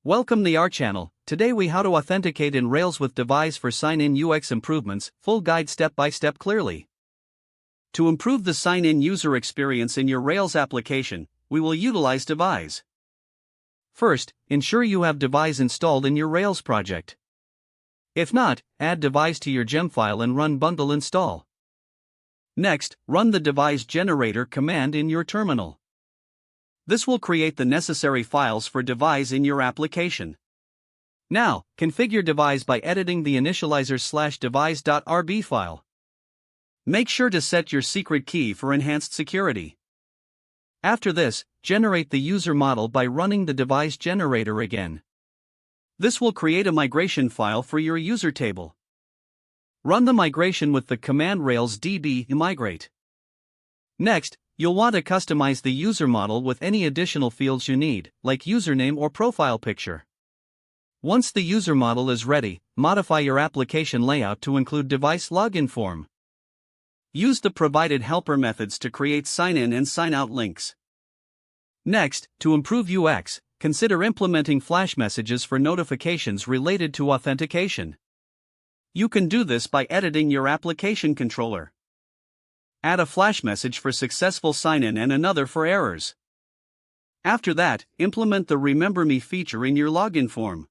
Welcome to our channel. Today we how to authenticate in Rails with Devise for sign-in UX improvements, full guide step by step clearly. To improve the sign-in user experience in your Rails application, we will utilize Devise. First, ensure you have Devise installed in your Rails project. If not, add Devise to your gem file and run bundle install. Next, run the Devise generator command in your terminal. This will create the necessary files for Devise in your application. Now, configure Devise by editing the initializer/devise.rb file. Make sure to set your secret key for enhanced security. After this, generate the user model by running the Devise generator again. This will create a migration file for your user table. Run the migration with the command Rails db migrate. Next, you'll want to customize the user model with any additional fields you need, like username or profile picture. Once the user model is ready, modify your application layout to include Devise login form. Use the provided helper methods to create sign-in and sign-out links. Next, to improve UX, consider implementing flash messages for notifications related to authentication. You can do this by editing your application controller. Add a flash message for successful sign-in and another for errors. After that, implement the Remember Me feature in your login form.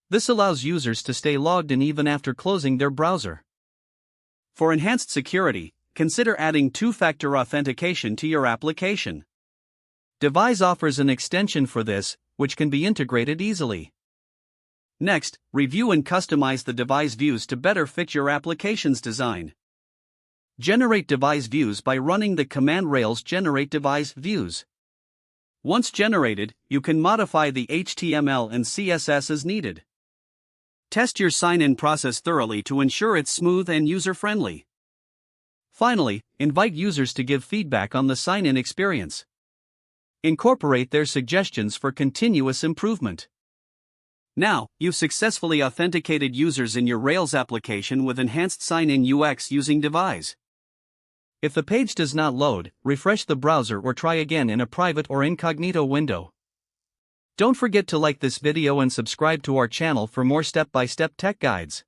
This allows users to stay logged in even after closing their browser. For enhanced security, consider adding two-factor authentication to your application. Devise offers an extension for this, which can be integrated easily. Next, review and customize the Devise views to better fit your application's design. Generate Devise views by running the command Rails generate Devise views. Once generated, you can modify the HTML and CSS as needed. Test your sign-in process thoroughly to ensure it's smooth and user-friendly. Finally, invite users to give feedback on the sign-in experience. Incorporate their suggestions for continuous improvement. Now, you've successfully authenticated users in your Rails application with enhanced sign-in UX using Devise. If the page does not load, refresh the browser or try again in a private or incognito window. Don't forget to like this video and subscribe to our channel for more step-by-step tech guides.